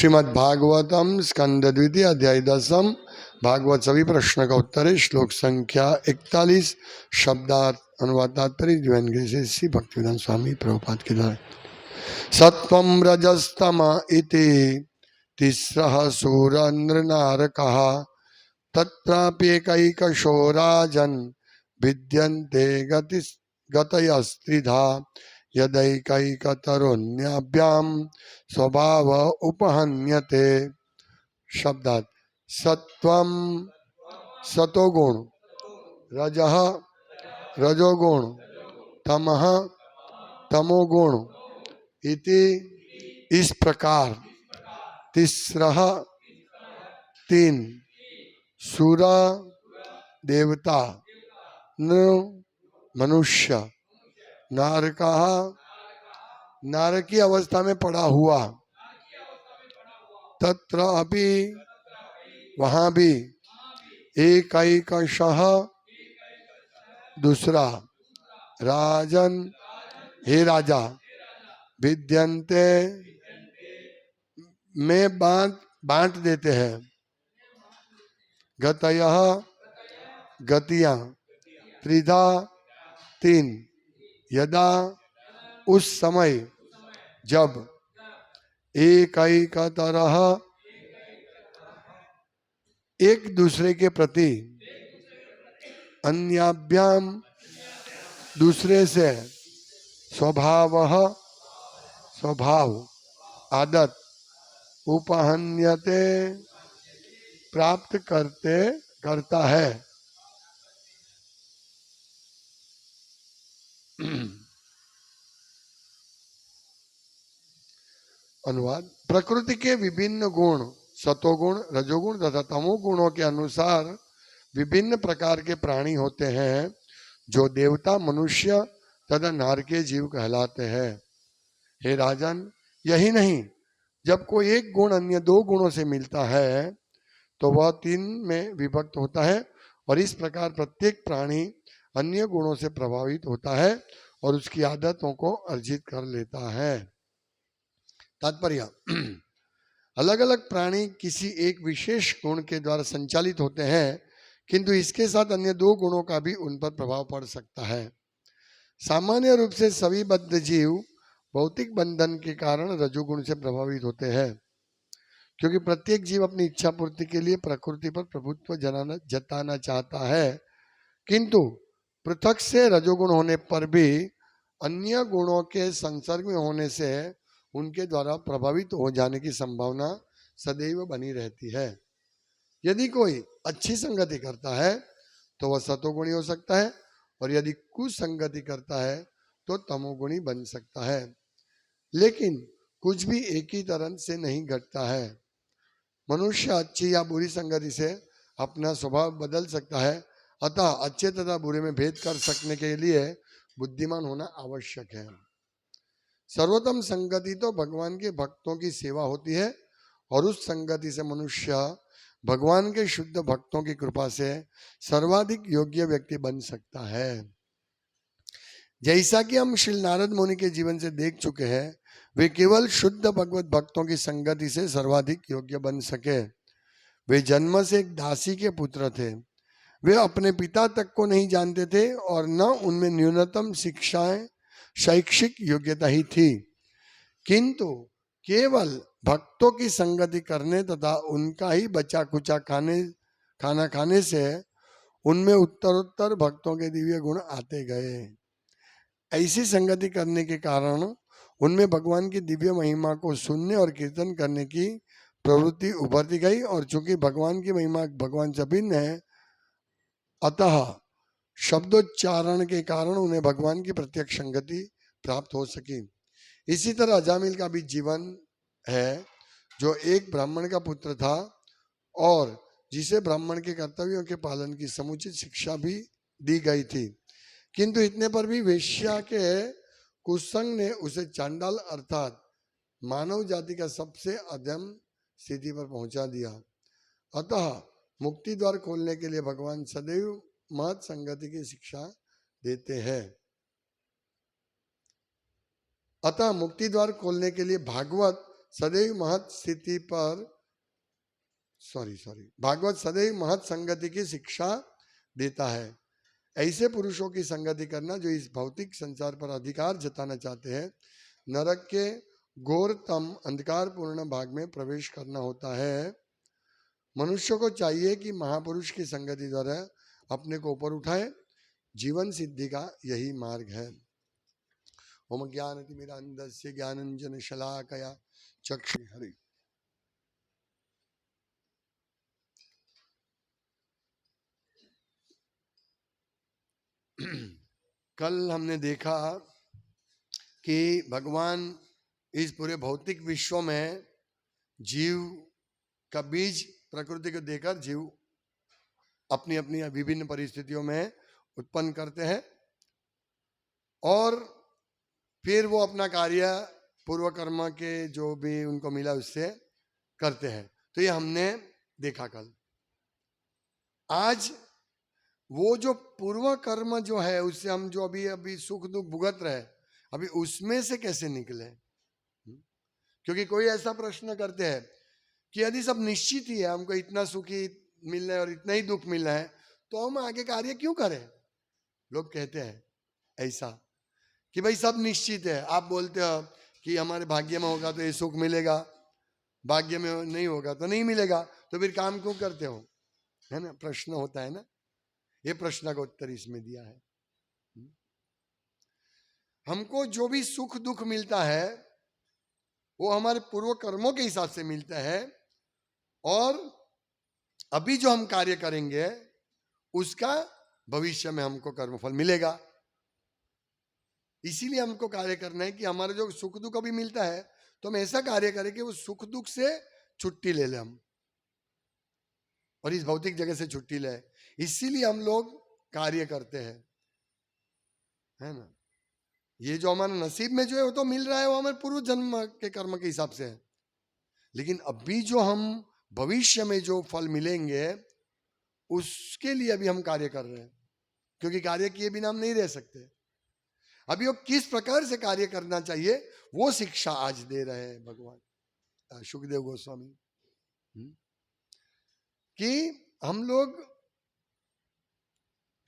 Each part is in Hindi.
श्रीमद् भागवतम स्कंद द्वितीय अध्याय 10 भागवत सभी प्रश्न का उत्तर है। श्लोक संख्या 41 शब्दार्थ अनुवाद तात्पर्य श्री भक्तिवेदांत स्वामी प्रभुपाद के द्वारा। सत्वं रजस्तम इति तिस्रः सूरनृनारकः तत्राप्येकैकशो राजन् विद्यन्ते गतयस्त्रिधा यदैकैकतरोऽन्याभ्यां स्वभाव उपहन्यते। शब्दार्थ सत्वं सतोगुण, रजः रजोगुण, तमः तमोगुण इति इस प्रकार तिस्रः तीन सुर देवता नृ मनुष्य नारका नारकी अवस्था में पड़ा हुआ तत्र अपि वहां भी एकैकशः दूसरा राजन हे राजा विद्यन्ते में बांट देते हैं गतयः गतियां त्रिधा तीन यदा उस समय जब एकैकतरः एक दूसरे के प्रति अन्याभ्याम दूसरे से स्वभाव आदत उपहन्यते प्राप्त करता है। अनुवाद प्रकृति के विभिन्न गुण सतोगुण रजोगुण तथा तमोगुणों के अनुसार विभिन्न प्रकार के प्राणी होते हैं जो देवता मनुष्य तथा नारकीय जीव कहलाते हैं। हे राजन, यही नहीं, जब कोई एक गुण अन्य दो गुणों से मिलता है तो वह तीन में विभक्त होता है और इस प्रकार प्रत्येक प्राणी अन्य गुणों से प्रभावित होता है और उसकी आदतों को अर्जित कर लेता है। तात्पर्य अलग अलग प्राणी किसी एक विशेष गुण के द्वारा संचालित होते हैं, किंतु इसके साथ अन्य दो गुणों का भी उन पर प्रभाव पड़ सकता है। सामान्य रूप से सभी बद्ध जीव भौतिक बंधन के कारण रजोगुण से प्रभावित होते हैं, क्योंकि प्रत्येक जीव अपनी इच्छा पूर्ति के लिए प्रकृति पर प्रभुत्व जताना चाहता है, किंतु पृथक से रजोगुण होने पर भी अन्य गुणों के संसर्ग में होने से उनके द्वारा प्रभावित हो जाने की संभावना सदैव बनी रहती है। यदि कोई अच्छी संगति करता है तो वह सतोगुणी हो सकता है और यदि कुसंगति करता है तो तमोगुणी बन सकता है, लेकिन कुछ भी एक ही तरह से नहीं घटता है। मनुष्य अच्छी या बुरी संगति से अपना स्वभाव बदल सकता है, अतः अच्छे तथा बुरे में भेद कर सकने के लिए बुद्धिमान होना आवश्यक है। सर्वोत्तम संगति तो भगवान के भक्तों की सेवा होती है और उस संगति से मनुष्य भगवान के शुद्ध भक्तों की कृपा से सर्वाधिक योग्य व्यक्ति बन सकता है। जैसा कि हम श्री नारद मुनि के जीवन से देख चुके हैं, वे केवल शुद्ध भगवत भक्तों की संगति से सर्वाधिक योग्य बन सके। वे जन्म से एक दासी के पुत्र थे। वे अपने पिता तक को नहीं जानते थे और न उनमें न्यूनतम शिक्षाएं शैक्षिक योग्यता ही थी, किंतु केवल भक्तों की संगति करने तथा उनका ही बचा कुचा खाना खाने से उनमें उत्तरोत्तर भक्तों के दिव्य गुण आते गए। ऐसी संगति करने के कारण उनमें भगवान की दिव्य महिमा को सुनने और कीर्तन करने की प्रवृत्ति उभरती गई और चूंकि भगवान की महिमा भगवान से भिन्न है, अतः शब्दोच्चारण के कारण उन्हें भगवान की प्रत्यक्ष संगति प्राप्त हो सकी। इसी तरह अजामिल का भी जीवन है, जो एक ब्राह्मण का पुत्र था और जिसे ब्राह्मण के कर्तव्यों के पालन की समुचित शिक्षा भी दी गई थी, किंतु इतने पर भी वेश्या के कुसंग ने उसे चांडाल अर्थात मानव जाति का सबसे अधम स्थिति पर पहुंचा दिया। अतः मुक्ति द्वार खोलने के लिए भगवान सदैव महत संगति की शिक्षा देते हैं। अतः मुक्ति द्वार खोलने के लिए भागवत सदैव महत स्थिति पर भागवत सदैव महत संगति की शिक्षा देता है। ऐसे पुरुषों की संगति करना जो इस भौतिक संसार पर अधिकार जताना चाहते हैं, नरक के घोरतम अंधकारपूर्ण भाग में प्रवेश करना होता है। मनुष्य को चाहिए कि महापुरुष की संगति द्वारा अपने को ऊपर उठाए। जीवन सिद्धि का यही मार्ग है। ओम ज्ञानतिमिरान्धस्य ज्ञानंजन शलाकया चक्षुर्मोलितं। कल हमने देखा कि भगवान इस पूरे भौतिक विश्व में जीव का बीज प्रकृति को देकर जीव अपनी अपनी विभिन्न परिस्थितियों में उत्पन्न करते हैं और फिर वो अपना कार्य पूर्व कर्म के जो भी उनको मिला उससे करते हैं। तो ये हमने देखा कल। आज वो जो पूर्व कर्म जो है उससे हम जो अभी अभी सुख दुख भुगत रहे, अभी उसमें से कैसे निकले। क्योंकि कोई ऐसा प्रश्न करते हैं कि यदि सब निश्चित ही है, हमको इतना सुख ही मिलना है और इतना ही दुख मिलना है, तो हम आगे कार्य क्यों करें। लोग कहते हैं ऐसा कि भाई सब निश्चित है। आप बोलते हो कि हमारे भाग्य में होगा तो ये सुख मिलेगा, भाग्य में नहीं होगा तो नहीं मिलेगा, तो फिर काम क्यों करते हो, है ना, प्रश्न होता है ना। ये प्रश्न का उत्तर इसमें दिया है। हमको जो भी सुख दुख मिलता है वो हमारे पूर्व कर्मों के हिसाब से मिलता है, और अभी जो हम कार्य करेंगे उसका भविष्य में हमको कर्मफल मिलेगा। इसीलिए हमको कार्य करना है कि हमारा जो सुख दुख अभी मिलता है तो हम ऐसा कार्य करें कि वो सुख दुख से छुट्टी ले ले हम, और इस भौतिक जगह से छुट्टी ले। इसीलिए हम लोग कार्य करते हैं, है ना। ये जो हमारे नसीब में जो है वो तो मिल रहा है, वो हमारे पूर्व जन्म के कर्म के हिसाब से है। लेकिन अभी जो हम भविष्य में जो फल मिलेंगे उसके लिए अभी हम कार्य कर रहे हैं, क्योंकि कार्य किए बिना हम नहीं रह सकते। अभी वो किस प्रकार से कार्य करना चाहिए वो शिक्षा आज दे रहे हैं भगवान सुखदेव गोस्वामी, कि हम लोग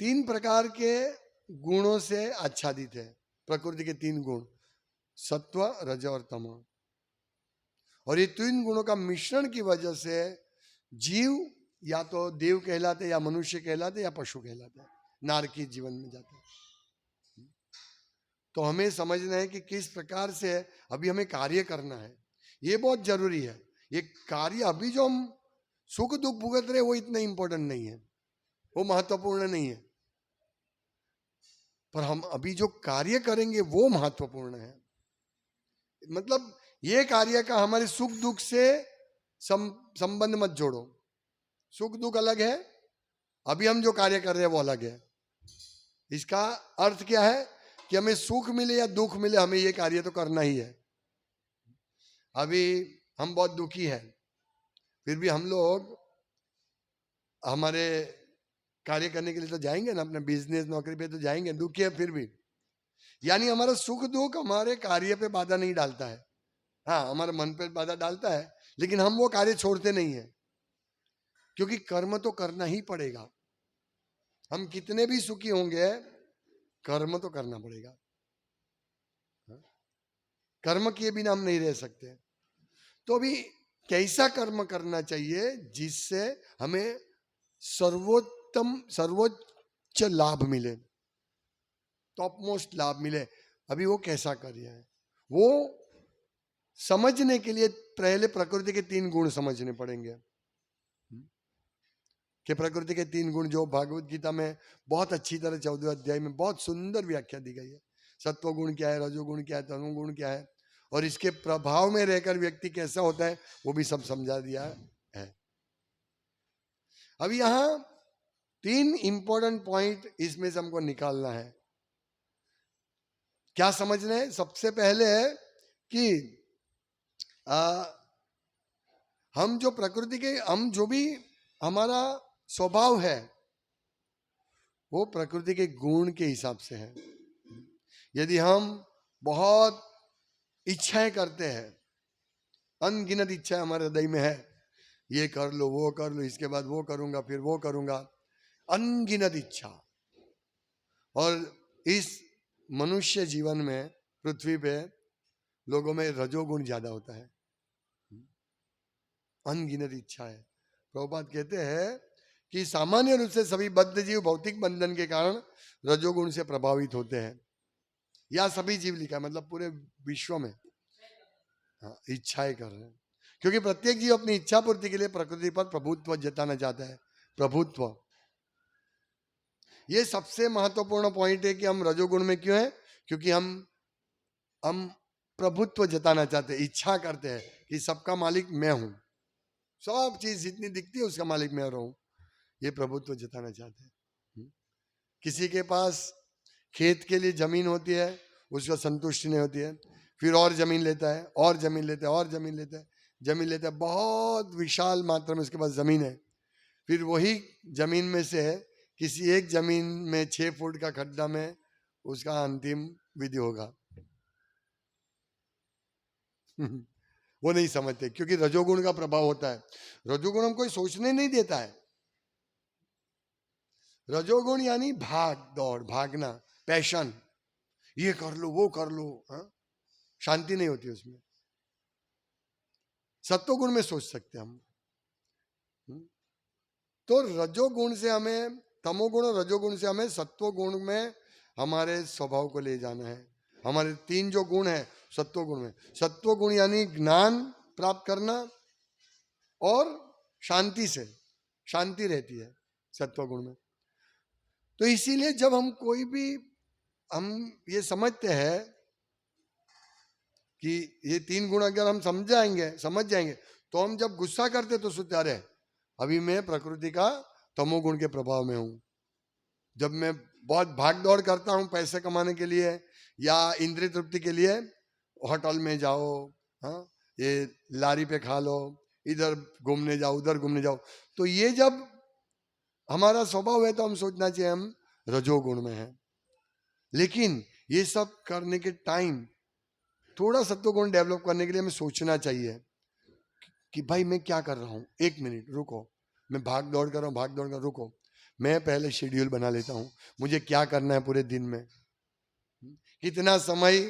3 प्रकार के गुणों से आच्छादित है। प्रकृति के 3 गुण, सत्व रज और तम, और ये 3 गुणों का मिश्रण की वजह से जीव या तो देव कहलाते, या मनुष्य कहलाते, या पशु कहलाते, नारकी जीवन में जाते हैं। तो हमें समझना है कि किस प्रकार से अभी हमें कार्य करना है, ये बहुत जरूरी है। ये कार्य अभी जो हम सुख दुख भुगत रहे वो इतना इंपॉर्टेंट नहीं है, वो महत्वपूर्ण नहीं है, पर हम अभी जो कार्य करेंगे वो महत्वपूर्ण है। मतलब ये कार्य का हमारे सुख दुख से संबंध मत जोड़ो। सुख दुख अलग है, अभी हम जो कार्य कर रहे हैं वो अलग है। इसका अर्थ क्या है कि हमें सुख मिले या दुख मिले, हमें ये कार्य तो करना ही है। अभी हम बहुत दुखी हैं, फिर भी हम लोग हमारे कार्य करने के लिए तो जाएंगे ना, अपने बिजनेस नौकरी पे तो जाएंगे, दुखी है फिर भी। यानी हमारा सुख दुख हमारे कार्य पे बाधा नहीं डालता है। हाँ, हमारे मन पे बाधा डालता है, लेकिन हम वो कार्य छोड़ते नहीं है, क्योंकि कर्म तो करना ही पड़ेगा। हम कितने भी सुखी होंगे, कर्म तो करना पड़ेगा। कर्म किए बिना हम नहीं रह सकते। तो अभी कैसा कर्म करना चाहिए जिससे हमें सर्वोच्च लाभ मिले, टॉप मोस्ट लाभ मिले। अभी वो कैसा कार्य है, वो समझने के लिए पहले प्रकृति के 3 गुण समझने पड़ेंगे। कि प्रकृति के 3 गुण जो भागवत गीता में बहुत अच्छी तरह 14वें अध्याय में बहुत सुंदर व्याख्या दी गई है। सत्व गुण क्या है, रजोगुण क्या है, तमोगुण क्या है, और इसके प्रभाव में रहकर व्यक्ति कैसा होता है वो भी सब समझा दिया है। अब यहां 3 इंपॉर्टेंट पॉइंट इसमें से हमको निकालना है। क्या समझना है? सबसे पहले है कि हम जो प्रकृति के, हम जो भी हमारा स्वभाव है वो प्रकृति के गुण के हिसाब से है। यदि हम बहुत इच्छाएं करते हैं अनगिनत इच्छा हमारे हृदय में है, ये कर लो, वो कर लो, इसके बाद वो करूंगा, फिर वो करूंगा, अनगिनत इच्छा। और इस मनुष्य जीवन में, पृथ्वी पे लोगों में रजोगुण ज्यादा होता है, अनगिनत इच्छा है। प्रभुपाद कहते हैं कि सामान्य रूप से सभी बद्ध जीव भौतिक बंधन के कारण रजोगुण से प्रभावित होते हैं, या सभी जीव लिखा, मतलब पूरे विश्व में। हाँ, इच्छाएं कर रहे हैं, क्योंकि प्रत्येक जीव अपनी इच्छा पूर्ति के लिए प्रकृति पर प्रभुत्व जताना चाहता है। प्रभुत्व, ये सबसे महत्वपूर्ण पॉइंट है कि हम रजोगुण में क्यों हैं, क्योंकि हम प्रभुत्व जताना चाहते हैं, इच्छा करते हैं कि सबका मालिक मैं हूं, सब चीज जितनी दिखती है उसका मालिक मैं रहूं, ये प्रभुत्व जताना चाहते हैं। किसी के पास खेत के लिए जमीन होती है, उसका संतुष्टि नहीं होती है, फिर और जमीन लेता है, और जमीन लेता है, और जमीन लेता है, जमीन लेता है, बहुत विशाल मात्रा में उसके पास जमीन है। फिर वही जमीन में से किसी एक जमीन में 6 फुट का खड्डा में उसका अंतिम विधि होगा। वो नहीं समझते, क्योंकि रजोगुण का प्रभाव होता है। रजोगुण हमको सोचने नहीं देता है। रजोगुण यानी भाग दौड़, भागना, पैशन, ये कर लो, वो कर लो, हाँ? शांति नहीं होती उसमें। सत्वगुण में सोच सकते हम। तो रजोगुण से हमें, तमोगुण और रजोगुण से हमें सत्वगुण में हमारे स्वभाव को ले जाना है। हमारे 3 जो गुण है सत्वगुण में, सत्वगुण यानी ज्ञान प्राप्त करना और शांति से, शांति रहती है सत्वगुण में। तो इसीलिए जब हम कोई भी, हम ये समझते हैं कि ये 3 गुण अगर हम समझ जाएंगे तो हम जब गुस्सा करते तो सोचते अरे अभी मैं प्रकृति का तमोगुण के प्रभाव में हूं। जब मैं बहुत भाग दौड़ करता हूं पैसे कमाने के लिए या इंद्रिय तृप्ति के लिए, होटल में जाओ, हाँ, ये लारी पे खा लो, इधर घूमने जाओ, उधर घूमने जाओ, तो ये जब हमारा स्वभाव है तो हम सोचना चाहिए हम रजोगुण में हैं। लेकिन ये सब करने के टाइम थोड़ा सत्वगुण डेवलप करने के लिए हमें सोचना चाहिए कि भाई मैं क्या कर रहा हूं, 1 मिनट रुको, मैं भाग दौड़ कर रहा हूं, भाग दौड़ कर, रुको, मैं पहले शेड्यूल बना लेता हूं, मुझे क्या करना है पूरे दिन में, कितना समय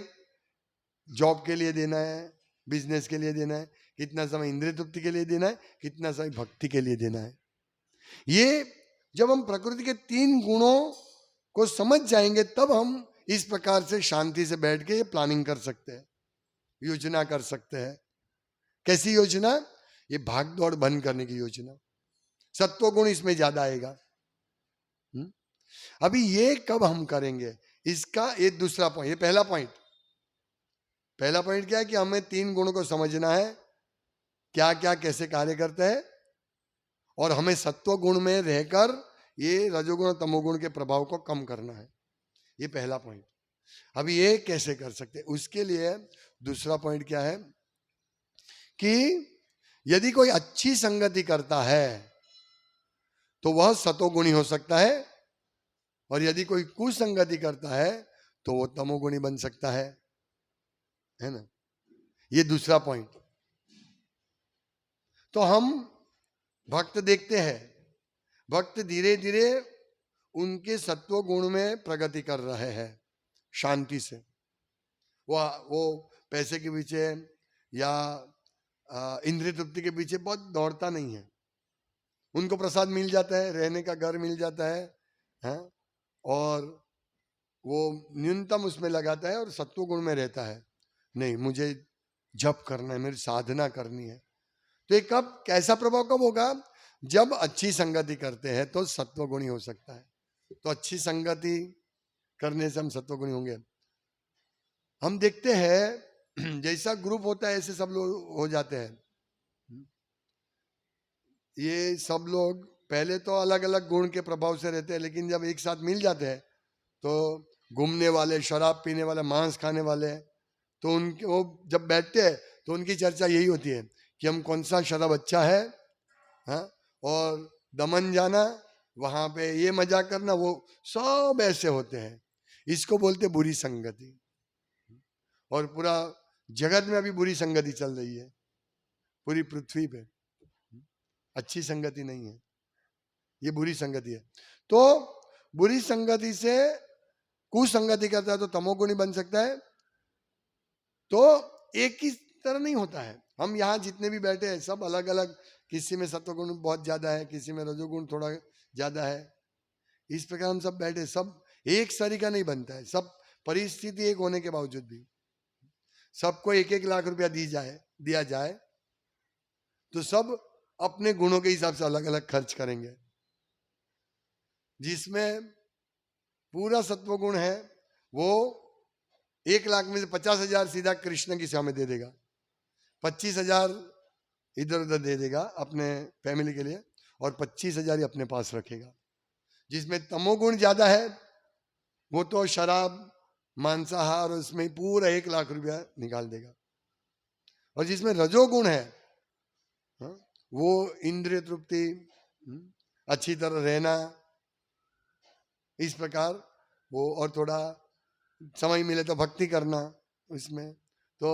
जॉब के लिए देना है, बिजनेस के लिए देना है, कितना समय इंद्रिय तृप्ति के लिए देना है, कितना समय भक्ति के लिए देना है। ये जब हम प्रकृति के 3 गुणों को समझ जाएंगे तब हम इस प्रकार से शांति से बैठ के ये प्लानिंग कर सकते हैं, योजना कर सकते हैं। कैसी योजना? ये भाग दौड़ बंद करने की योजना। सत्वगुण इसमें ज्यादा आएगा। अभी ये कब हम करेंगे, इसका ये दूसरा पॉइंट, ये पहला पॉइंट क्या है कि हमें 3 गुणों को समझना है, क्या क्या कैसे कार्य करते हैं, और हमें सत्व गुण में रहकर ये रजोगुण और तमोगुण के प्रभाव को कम करना है। ये पहला पॉइंट। अभी ये कैसे कर सकते हैं, उसके लिए दूसरा पॉइंट क्या है कि यदि कोई अच्छी संगति करता है तो वह सतोगुणी हो सकता है, और यदि कोई कुसंगति करता है तो वो तमोगुणी बन सकता है ना। ये दूसरा पॉइंट। तो हम भक्त देखते हैं, भक्त धीरे धीरे उनके सत्व गुण में प्रगति कर रहे हैं शांति से। वो पैसे के पीछे या इंद्रिय तृप्ति के पीछे बहुत दौड़ता नहीं है। उनको प्रसाद मिल जाता है, रहने का घर मिल जाता है, हाँ? और वो न्यूनतम उसमें लगाता है और सत्व गुण में रहता है। नहीं, मुझे जप करना है, मेरी साधना करनी है। तो ये कब, कैसा प्रभाव कब होगा? जब अच्छी संगति करते हैं तो सत्वगुणी हो सकता है। तो अच्छी संगति करने से हम सत्वगुणी होंगे। हम देखते हैं जैसा ग्रुप होता है ऐसे सब लोग हो जाते हैं। ये सब लोग पहले तो अलग अलग गुण के प्रभाव से रहते हैं, लेकिन जब एक साथ मिल जाते हैं तो घूमने वाले, शराब पीने वाले, मांस खाने वाले, तो उनके वो जब बैठते हैं तो उनकी चर्चा यही होती है कि हम कौन सा शराब अच्छा है, हाँ? और दमन जाना, वहां पे ये मजा करना, वो सब ऐसे होते हैं। इसको बोलते बुरी संगति। और पूरा जगत में अभी बुरी संगति चल रही है। पूरी पृथ्वी पे। अच्छी संगति नहीं है, ये बुरी संगति है। तो बुरी संगति से कुसंगति करता है तो तमोगुणी बन सकता है। तो एक ही तरह नहीं होता है। हम यहाँ जितने भी बैठे हैं सब अलग अलग, किसी में सत्वगुण बहुत ज्यादा है, किसी में रजोगुण थोड़ा ज्यादा है। इस प्रकार हम सब बैठे, सब एक सरी का नहीं बनता है। सब परिस्थिति एक होने के बावजूद भी सबको 1-1 लाख रुपया दिया जाए तो सब अपने गुणों के हिसाब से अलग अलग खर्च करेंगे। जिसमें पूरा सत्वगुण है वो 1 लाख में से 50,000 सीधा कृष्ण की सेवा में दे देगा, 25,000 इधर उधर दे देगा अपने फैमिली के लिए, और 25,000 ही अपने पास रखेगा। जिसमें तमोगुण ज्यादा है वो तो शराब मांसाहार उसमें पूरा 1 लाख रुपया निकाल देगा। और जिसमें रजोगुण है वो इंद्रिय तृप्ति, अच्छी तरह रहना, इस प्रकार वो, और थोड़ा समय मिले तो भक्ति करना उसमें, तो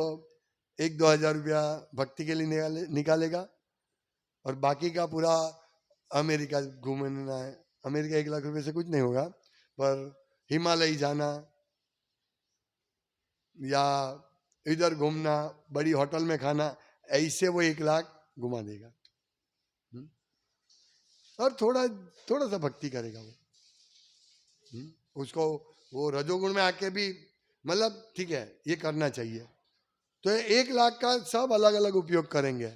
1-2 हजार रुपया भक्ति के लिए निकालेगा। और बाकी का पूरा अमेरिका घूमना है, अमेरिका 1 लाख रुपए से कुछ नहीं होगा, पर हिमालय जाना या इधर घूमना, बड़ी होटल में खाना, ऐसे वो 1 लाख घुमा देगा। और थोड़ा सा भक्ति करेगा वो। उसको वो रजोगुण में आके भी मतलब ठीक है ये करना चाहिए। तो 1 लाख का सब अलग अलग उपयोग करेंगे,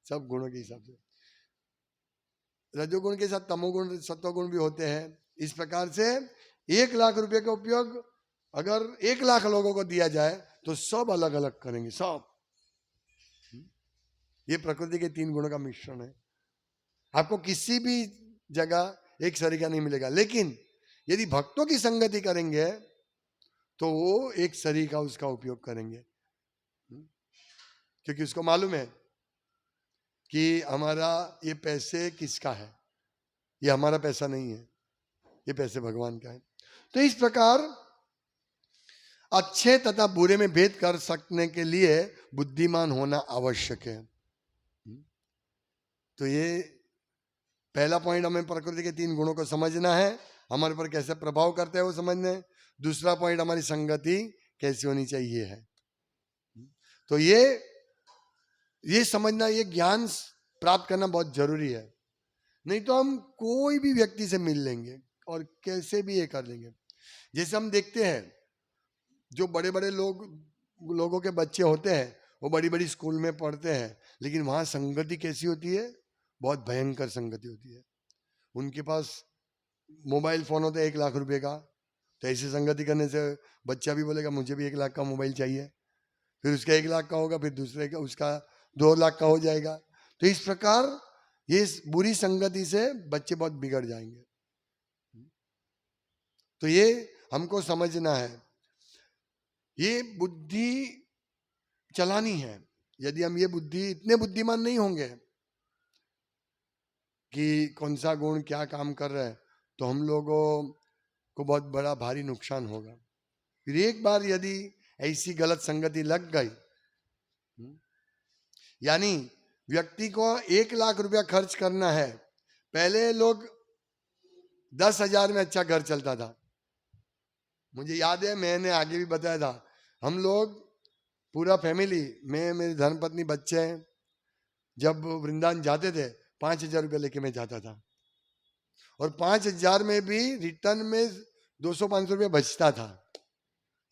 सब गुणों के हिसाब से। रजोगुण के साथ तमोगुण सत्वगुण भी होते हैं। इस प्रकार से 1 लाख रुपए का उपयोग अगर 1 लाख लोगों को दिया जाए तो सब अलग अलग करेंगे सब। ये प्रकृति के 3 गुणों का मिश्रण है। आपको किसी भी जगह एक सरीका नहीं मिलेगा, लेकिन यदि भक्तों की संगति करेंगे तो वो एक सरीका उसका उपयोग करेंगे, क्योंकि उसको मालूम है कि हमारा ये पैसे किसका है, ये हमारा पैसा नहीं है, ये पैसे भगवान का है। तो इस प्रकार अच्छे तथा बुरे में भेद कर सकने के लिए बुद्धिमान होना आवश्यक है। तो ये पहला पॉइंट, हमें प्रकृति के 3 गुणों को समझना है, हमारे पर कैसे प्रभाव करते हैं वो समझना है। दूसरा पॉइंट, हमारी संगति कैसी होनी चाहिए है। तो ये समझना, ये ज्ञान प्राप्त करना बहुत जरूरी है। नहीं तो हम कोई भी व्यक्ति से मिल लेंगे और कैसे भी ये कर लेंगे। जैसे हम देखते हैं जो बड़े बड़े लोगों के बच्चे होते हैं वो बड़ी बड़ी स्कूल में पढ़ते हैं, लेकिन वहां संगति कैसी होती है, बहुत भयंकर संगति होती है। उनके पास मोबाइल फोन होता है 1 लाख रुपए का, तो ऐसी संगति करने से बच्चा भी बोलेगा मुझे भी 1 लाख का मोबाइल चाहिए, फिर उसका 1 लाख का होगा, फिर दूसरे का उसका 2 लाख का हो जाएगा। तो इस प्रकार ये बुरी संगति से बच्चे बहुत बिगड़ जाएंगे। तो ये हमको समझना है, ये बुद्धि चलानी है। यदि हम ये बुद्धि, इतने बुद्धिमान नहीं होंगे कि कौन सा गुण क्या काम कर रहा है, तो हम लोगों को बहुत बड़ा भारी नुकसान होगा। फिर एक बार यदि ऐसी गलत संगति लग गई, यानी व्यक्ति को 1 लाख रुपया खर्च करना है, पहले लोग 10,000 में अच्छा घर चलता था। मुझे याद है, मैंने आगे भी बताया था, हम लोग पूरा फैमिली, मैं, मेरी धर्मपत्नी, बच्चे हैं, जब वृंदावन जाते थे 5,000 रुपया लेके मैं जाता था, और 5,000 में भी रिटर्न में 200-500 रुपया बचता था।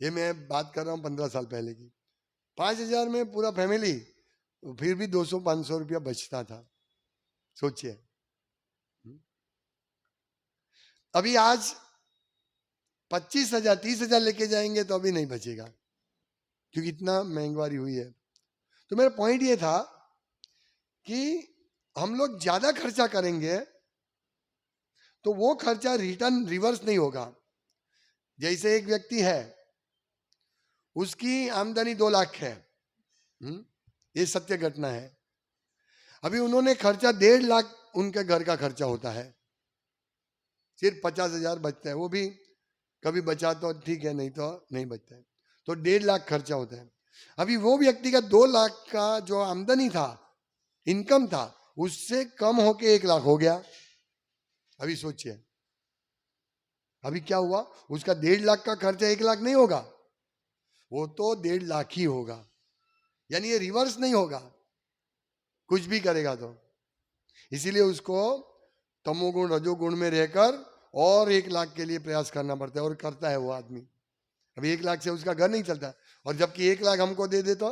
ये मैं बात कर रहा हूँ 15 साल पहले की। 5,000 में पूरा फैमिली, फिर भी 200-500 रुपया बचता था। सोचिए, अभी आज 25,000 30,000 लेके जाएंगे तो अभी नहीं बचेगा, क्योंकि इतना महंगाई हुई है। तो मेरा पॉइंट ये था कि हम लोग ज्यादा खर्चा करेंगे तो वो खर्चा रिटर्न रिवर्स नहीं होगा। जैसे एक व्यक्ति है, उसकी आमदनी 2 लाख है, ये सत्य घटना है। अभी उन्होंने खर्चा 1.5 लाख, उनके घर का खर्चा होता है, सिर्फ 50,000 बचता है, वो भी कभी बचा तो ठीक है, नहीं तो नहीं बचता है। तो 1.5 लाख खर्चा होता है। अभी वो व्यक्ति का 2 लाख का जो आमदनी था, इनकम था, उससे कम होके 1 लाख हो गया। अभी सोचिए, अभी क्या हुआ, उसका 1.5 लाख का खर्चा 1 लाख नहीं होगा, वो तो 1.5 लाख ही होगा। यानी ये रिवर्स नहीं होगा कुछ भी करेगा तो। इसीलिए उसको तमोगुण रजोगुण में रहकर और 1 लाख के लिए प्रयास करना पड़ता है, और करता है वो आदमी। अभी 1 लाख से उसका घर नहीं चलता, और जबकि 1 लाख हमको दे दे तो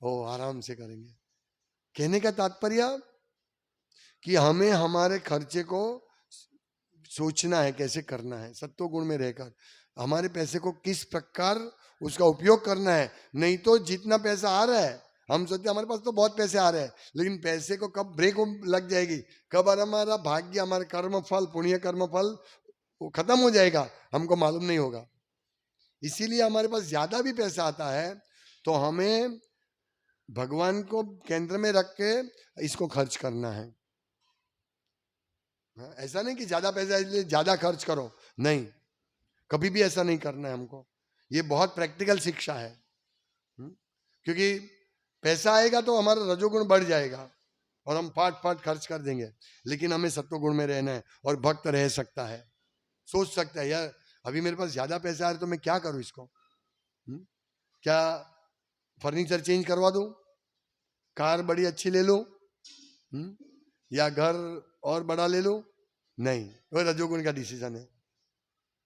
वो आराम से करेंगे। कहने का तात्पर्य कि हमें हमारे खर्चे को सोचना है, कैसे करना है, सत्व गुण में रहकर हमारे पैसे को किस प्रकार उसका उपयोग करना है। नहीं तो जितना पैसा आ रहा है, हम सोचते हमारे पास तो बहुत पैसे आ रहे हैं, लेकिन पैसे को कब ब्रेक लग जाएगी, कब हमारा भाग्य, हमारे कर्म फल, पुण्य कर्म फल वो खत्म हो जाएगा, हमको मालूम नहीं होगा। इसीलिए हमारे पास ज्यादा भी पैसा आता है तो हमें भगवान को केंद्र में रख के इसको खर्च करना है। ऐसा नहीं कि ज्यादा पैसा है इसलिए ज्यादा खर्च करो, नहीं, कभी भी ऐसा नहीं करना है हमको। ये बहुत प्रैक्टिकल शिक्षा है। क्योंकि पैसा आएगा तो हमारा रजोगुण बढ़ जाएगा और हम फाट फाट खर्च कर देंगे, लेकिन हमें सत्वगुण में रहना है और भक्त रह सकता है, सोच सकता है यार अभी मेरे पास ज्यादा पैसा आ रहा है तो मैं क्या करूं इसको, क्या फर्नीचर चेंज करवा दूं, कार बड़ी अच्छी ले लो, या घर और बड़ा ले लो, नहीं, वो रजोगुण का डिसीजन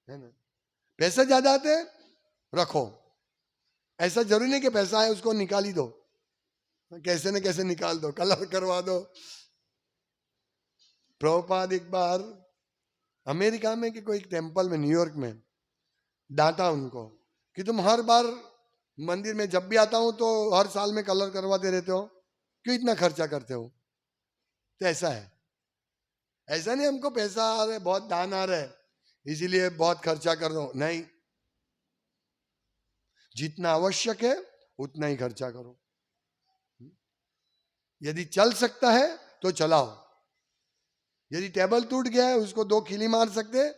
है ना। पैसा ज्यादा आते रखो, ऐसा जरूरी नहीं कि पैसा है उसको निकाल ही दो, कैसे न कैसे निकाल दो, कलर करवा दो। प्रभुपाद एक बार अमेरिका में कि कोई टेंपल में, न्यूयॉर्क में, डांटा उनको कि तुम हर बार मंदिर में जब भी आता हूं तो हर साल में कलर करवाते रहते हो, क्यों इतना खर्चा करते हो। तो ऐसा है, ऐसा नहीं हमको पैसा आ रहा है, बहुत दान आ रहा है इसीलिए बहुत खर्चा कर दो, नहीं, जितना आवश्यक है उतना ही खर्चा करो। यदि चल सकता है तो चलाओ, यदि टेबल टूट गया है उसको 2 खिली मार सकते,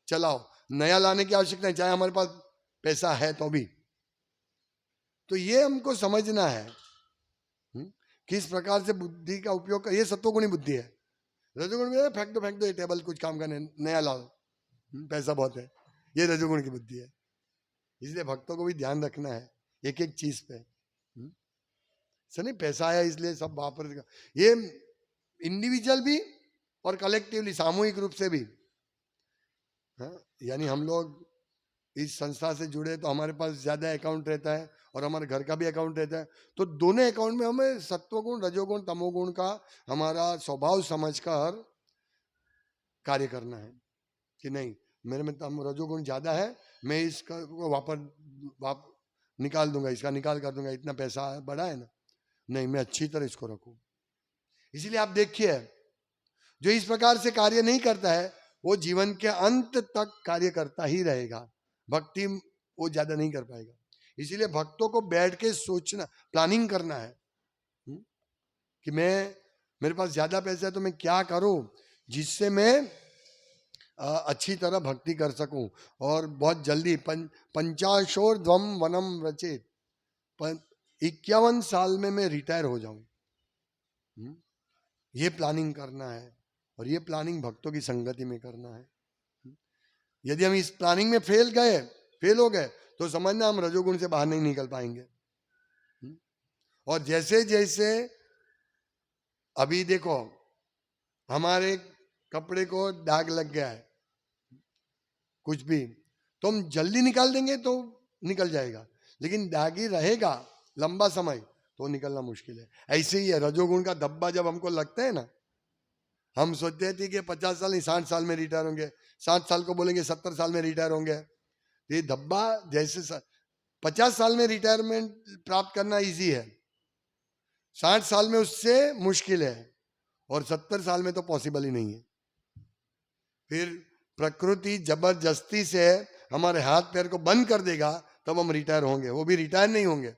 चलाओ, नया लाने की आवश्यकता नहीं, चाहे हमारे पास पैसा है तो भी। तो ये हमको समझना है किस प्रकार से बुद्धि का उपयोग कर, ये सत्वगुणी बुद्धि है। रजोगुण में फेंक दो ये टेबल, कुछ काम करने, नया लाओ, पैसा बहुत है, ये रजोगुण की बुद्धि है। इसलिए भक्तों को भी ध्यान रखना है एक एक चीज पे। सर नहीं पैसा आया इसलिए सब वापर, ये इंडिविजुअल भी और कलेक्टिवली, सामूहिक रूप से भी। यानी हम लोग इस संस्था से जुड़े तो हमारे पास ज्यादा अकाउंट रहता है और हमारे घर का भी अकाउंट रहता है, तो दोनों अकाउंट में हमें सत्वगुण रजोगुण तमोगुण का हमारा स्वभाव समझकर कार्य करना है कि नहीं मेरे में रजोगुण ज्यादा है, मैं इसका वापर निकाल दूंगा, इसका निकाल कर दूंगा, इतना पैसा बड़ा है ना, नहीं मैं अच्छी तरह इसको रखूं। इसीलिए आप देखिए जो इस प्रकार से कार्य नहीं करता है वो जीवन के अंत तक कार्य करता ही रहेगा, भक्ति वो ज्यादा नहीं कर पाएगा। इसीलिए भक्तों को बैठ के सोचना, प्लानिंग करना है कि मेरे पास ज्यादा पैसा है तो मैं क्या करूं जिससे मैं अच्छी तरह भक्ति कर सकूं और बहुत जल्दी 50 वनम रचित, 51 साल में मैं रिटायर हो जाऊं। ये प्लानिंग करना है और ये प्लानिंग भक्तों की संगति में करना है। यदि हम इस प्लानिंग में फेल हो गए तो समझना हम रजोगुण से बाहर नहीं निकल पाएंगे। और जैसे जैसे अभी देखो हमारे कपड़े को दाग लग गया है कुछ भी, तो हम जल्दी निकाल देंगे तो निकल जाएगा, लेकिन दागी रहेगा लंबा समय तो निकलना मुश्किल है। ऐसे ही है रजोगुण का धब्बा, जब हमको लगता है ना, हम सोचते थे कि 50 साल नहीं 60 साल में रिटायर होंगे, 60 साल को बोलेंगे 70 साल में रिटायर होंगे। ये धब्बा जैसे 50 साल में रिटायरमेंट प्राप्त करना इजी है, 60 साल में उससे मुश्किल है, और 70 साल में तो पॉसिबल ही नहीं है। फिर प्रकृति जबरदस्ती से हमारे हाथ पैर को बंद कर देगा तब हम रिटायर होंगे, वो भी रिटायर नहीं होंगे,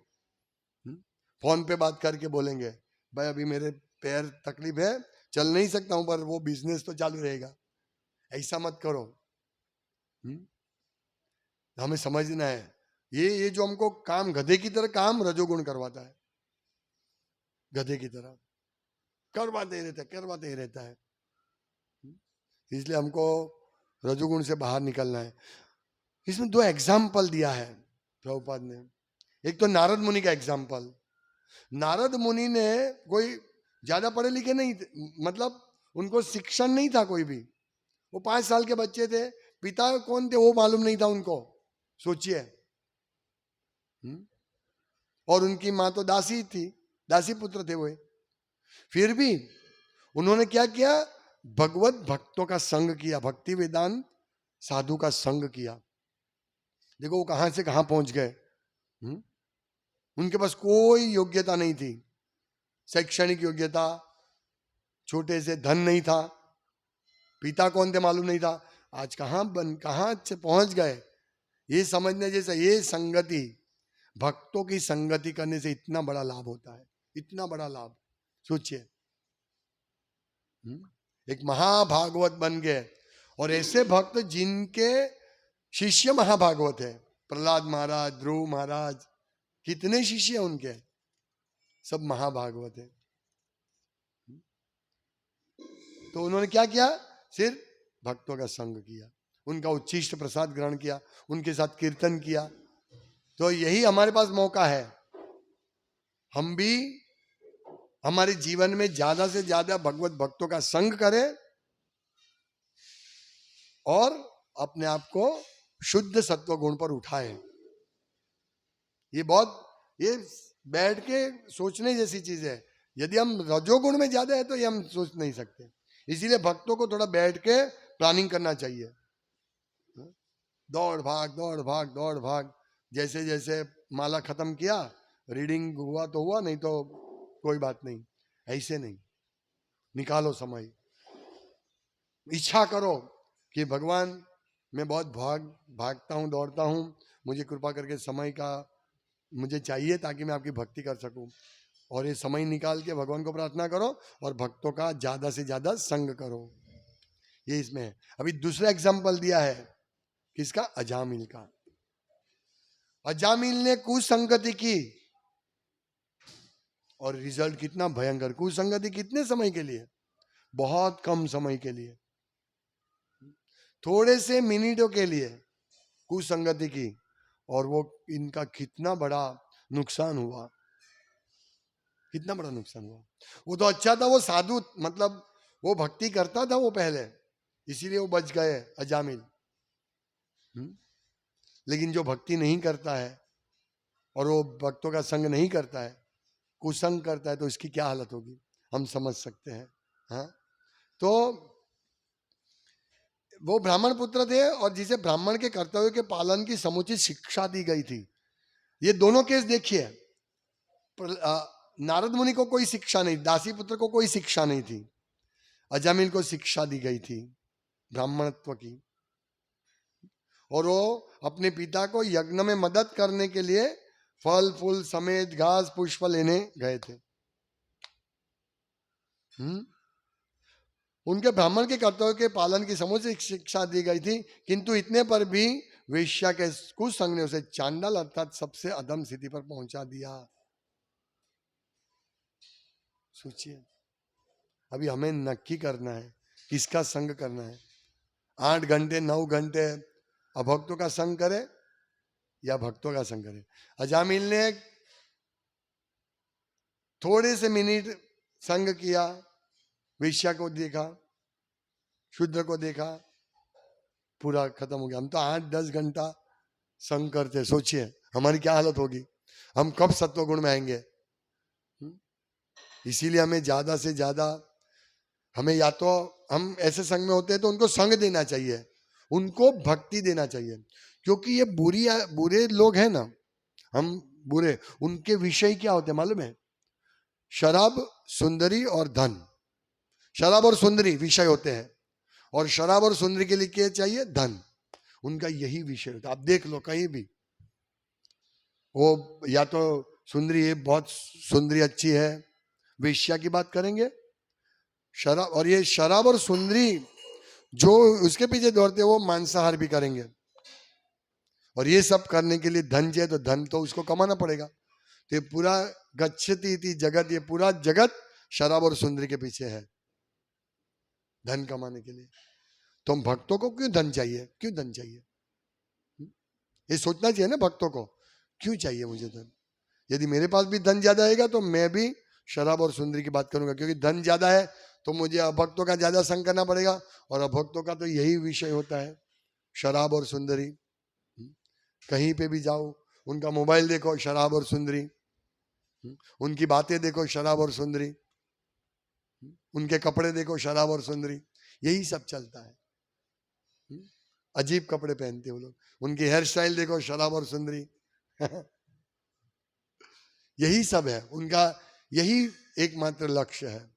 फोन पे बात करके बोलेंगे भाई अभी मेरे पैर तकलीफ है, चल नहीं सकता हूं, पर वो बिजनेस तो चालू रहेगा। ऐसा मत करो। हमें समझना है ये जो हमको काम गधे की तरह काम रजोगुण करवाता है, गधे की तरह करवाते ही रहता है। इसलिए हमको रजोगुण से बाहर निकलना है। इसमें 2 एग्जाम्पल दिया है प्रभुपाद ने। एक तो नारद मुनि का एग्जाम्पल। नारद मुनि ने कोई ज्यादा पढ़े लिखे नहीं थे, मतलब उनको शिक्षण नहीं था कोई भी। वो 5 साल के बच्चे थे, पिता कौन थे वो मालूम नहीं था उनको, सोचिए। और उनकी माँ तो दासी थी, दासी पुत्र थे वो। फिर भी उन्होंने क्या किया, भगवत भक्तों का संग किया, भक्ति वेदांत साधु का संग किया। देखो वो कहां से कहां पहुंच गए। उनके पास कोई योग्यता नहीं थी, शैक्षणिक योग्यता, छोटे से धन नहीं था, पिता कौन थे मालूम नहीं था, आज कहां से पहुंच गए। ये समझने जैसा, ये संगति, भक्तों की संगति करने से इतना बड़ा लाभ होता है, इतना बड़ा लाभ। सोचिए, एक महाभागवत बन गए, और ऐसे भक्त जिनके शिष्य महाभागवत है, प्रहलाद महाराज, ध्रुव महाराज, कितने शिष्य उनके, सब महाभागवत है। तो उन्होंने क्या किया, सिर्फ भक्तों का संग किया, उनका उच्छिष्ट प्रसाद ग्रहण किया, उनके साथ कीर्तन किया। तो यही हमारे पास मौका है, हम भी हमारे जीवन में ज्यादा से ज्यादा भगवत भक्तों का संग करें और अपने आप को शुद्ध सत्व गुण पर उठाए। ये बैठ के सोचने जैसी चीज है। यदि हम रजोगुण में ज्यादा है तो ये हम सोच नहीं सकते। इसीलिए भक्तों को थोड़ा बैठ के प्लानिंग करना चाहिए। दौड़ भाग, जैसे जैसे माला खत्म किया, रीडिंग हुआ तो हुआ, नहीं तो कोई बात नहीं। ऐसे नहीं, निकालो समय, इच्छा करो कि भगवान मैं बहुत भागता हूँ, दौड़ता हूँ, मुझे कृपा करके समय का मुझे चाहिए ताकि मैं आपकी भक्ति कर सकूं। और ये समय निकाल के भगवान को प्रार्थना करो और भक्तों का ज्यादा से ज्यादा संग करो। ये इसमें है। अभी दूसरा एग्जाम्पल दिया है, किसका, अजामिल का। अजामिल ने कुसंगति की और रिजल्ट कितना भयंकर। कुसंगति कितने समय के लिए, बहुत कम समय के लिए, थोड़े से मिनटों के लिए कुसंगति की, और वो इनका कितना बड़ा नुकसान हुआ, कितना बड़ा नुकसान हुआ। वो तो अच्छा था, वो साधु, मतलब वो भक्ति करता था वो पहले, इसीलिए वो बच गए अजामिल। लेकिन जो भक्ति नहीं करता है और वो भक्तों का संग नहीं करता है, कुसंग करता है, तो इसकी क्या हालत होगी हम समझ सकते हैं। हाँ, तो वो ब्राह्मण पुत्र थे और जिसे ब्राह्मण के कर्तव्य के पालन की समुचित शिक्षा दी गई थी। ये दोनों केस देखिए, नारद मुनि को कोई शिक्षा नहीं, दासी पुत्र को कोई शिक्षा नहीं थी, अजामिल को शिक्षा दी गई थी ब्राह्मणत्व की। और वो अपने पिता को यज्ञ में मदद करने के लिए फल फूल समेत घास पुष्प लेने गए थे। उनके ब्राह्मण के कर्तव्य के पालन की समुचित शिक्षा दी गई थी, किंतु इतने पर भी वेश्या के कुसंग ने उसे चांडाल अर्थात सबसे अधम स्थिति पर पहुंचा दिया। सोचिए, अभी हमें नक्की करना है किसका संग करना है। 8 घंटे 9 घंटे अभक्तों का संग करे या भक्तों का संग करे। अजामिल ने थोड़े से मिनट संग किया, वेश्या को देखा, शूद्र को देखा, पूरा खत्म हो गया। हम तो 8-10 घंटा संग करते, सोचिए हमारी क्या हालत होगी, हम कब सत्व गुण में आएंगे। इसीलिए हमें ज्यादा से ज्यादा, हमें या तो हम ऐसे संग में होते हैं तो उनको संग देना चाहिए, उनको भक्ति देना चाहिए। क्योंकि ये बुरे लोग हैं ना, हम बुरे, उनके विषय क्या होते हैं मालूम है, शराब, सुंदरी और धन। शराब और सुंदरी विषय होते हैं, और शराब और सुंदरी के लिए क्या चाहिए, धन। उनका यही विषय होता है। आप देख लो कहीं भी, वो या तो सुंदरी है, बहुत सुंदरी अच्छी है, वेश्या की बात करेंगे, शराब, और ये शराब और सुंदरी जो उसके पीछे दौड़ते हैं वो मांसाहार भी करेंगे, और ये सब करने के लिए धन चाहिए, तो धन तो उसको कमाना पड़ेगा। तो ये पूरा गच्छति इति जगत, ये पूरा जगत शराब और सुंदरी के पीछे है, धन कमाने के लिए। तो हम भक्तों को क्यों धन चाहिए, क्यों धन चाहिए? ये सोचना चाहिए ना भक्तों को, क्यों चाहिए मुझे धन? यदि मेरे पास भी धन ज्यादा आएगा तो मैं भी शराब और सुंदरी की बात करूंगा, क्योंकि धन ज्यादा है तो मुझे अभक्तों का ज्यादा संग करना पड़ेगा, और अभक्तों का तो यही विषय होता है, शराब और सुंदरी। कहीं पे भी जाओ, उनका मोबाइल देखो शराब और सुंदरी, उनकी बातें देखो शराब और सुंदरी, उनके कपड़े देखो शराब और सुंदरी, यही सब चलता है। अजीब कपड़े पहनते वो लोग, उनकी हेयर स्टाइल देखो शराब और सुंदरी। यही सब है उनका, यही एकमात्र लक्ष्य है।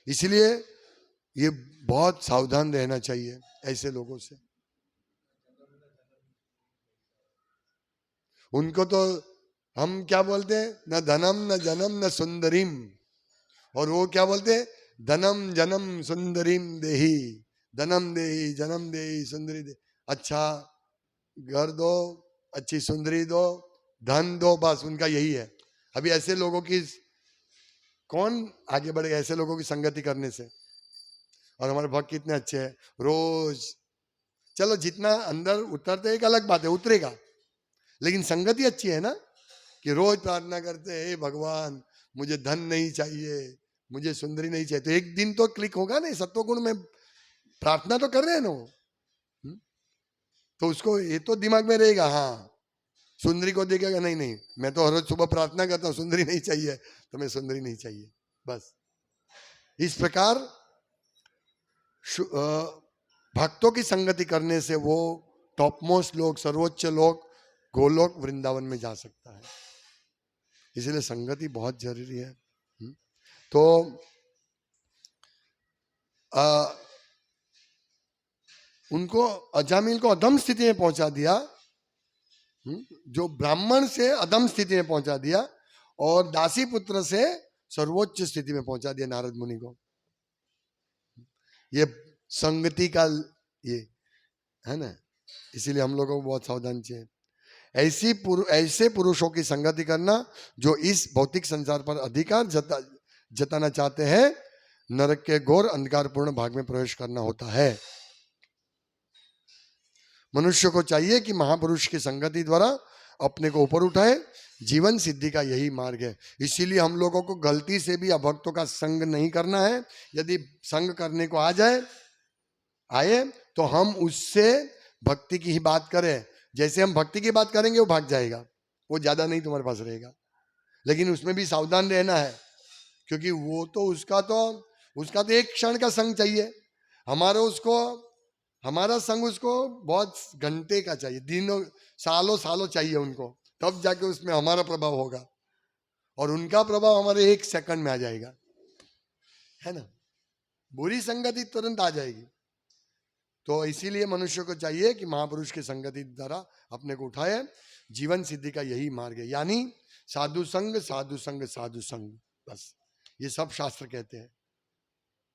इसलिए ये बहुत सावधान रहना चाहिए ऐसे लोगों से। उनको तो हम क्या बोलते हैं, न धनम न जनम न सुंदरीम, और वो क्या बोलते हैं, धनम जनम सुंदरीम देही, धनम देही जन्म देही सुंदरी दे। अच्छा घर दो, अच्छी सुंदरी दो, धन दो, बस उनका यही है। अभी ऐसे लोगों की कौन आगे बढ़ेगा, ऐसे लोगों की संगति करने से? और हमारे भक्त कितने अच्छे हैं, रोज चलो जितना अंदर उतरते एक अलग बात है, उतरेगा, लेकिन संगति अच्छी है ना, कि रोज प्रार्थना करते हैं, हे भगवान मुझे धन नहीं चाहिए, मुझे सुंदरी नहीं चाहिए, तो एक दिन तो क्लिक होगा ना, सत्वगुण में प्रार्थना तो कर रहे हैं ना वो। तो उसको ये तो दिमाग में रहेगा, हाँ सुंदरी को देखेगा, नहीं नहीं मैं तो हर रोज सुबह प्रार्थना करता हूँ, सुंदरी नहीं चाहिए तो मैं सुंदरी नहीं चाहिए, बस। इस प्रकार भक्तों की संगति करने से वो टॉप मोस्ट लोग, सर्वोच्च लोग, गोलोक वृंदावन में जा सकता है। इसलिए संगति बहुत जरूरी है। तो उनको अजामिल को अधम स्थिति में पहुंचा दिया, जो ब्राह्मण से अधम स्थिति में पहुंचा दिया, और दासी पुत्र से सर्वोच्च स्थिति में पहुंचा दिया नारद मुनि को। ये संगति का ये है ना, इसीलिए हम लोगों को बहुत सावधान चाहिए। ऐसे पुरुषों की संगति करना जो इस भौतिक संसार पर अधिकार जताना चाहते हैं, नरक के घोर अंधकारपूर्ण भाग में प्रवेश करना होता है। मनुष्य को चाहिए कि महापुरुष की संगति द्वारा अपने को ऊपर उठाए, जीवन सिद्धि का यही मार्ग है। इसीलिए हम लोगों को गलती से भी अभक्तों का संग नहीं करना है। यदि संग करने को आए तो हम उससे भक्ति की ही बात करें। जैसे हम भक्ति की बात करेंगे वो भाग जाएगा, वो ज्यादा नहीं तुम्हारे पास रहेगा, लेकिन उसमें भी सावधान रहना है, क्योंकि वो तो उसका तो एक क्षण का संग चाहिए, हमारा संग उसको बहुत घंटे का चाहिए, दिनों सालों चाहिए उनको, तब जाके उसमें हमारा प्रभाव होगा, और उनका प्रभाव हमारे एक सेकंड में आ जाएगा, है ना। बुरी संगति तुरंत आ जाएगी। तो इसीलिए मनुष्य को चाहिए कि महापुरुष की संगति द्वारा अपने को उठाए, जीवन सिद्धि का यही मार्ग है। यानी साधु संग साधु संग साधु संग, बस ये सब शास्त्र कहते हैं,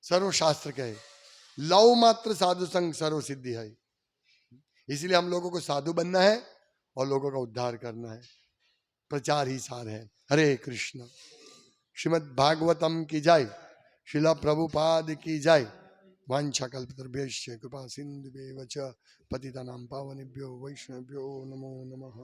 सर्वशास्त्र कहे, लव मात्र साधु संग सर्व सिद्धि है। इसलिए हम लोगों को साधु बनना है और लोगों का उद्धार करना है, प्रचार ही सार है। हरे कृष्ण। श्रीमद् भागवतम की जय, शिला प्रभुपाद की जय। वाञ्छाकल्पतरुभ्यश्च कृपा सिन्धुभ्येव च पतितानां पावनेभ्यो वैष्णवेभ्यो नमो नमः।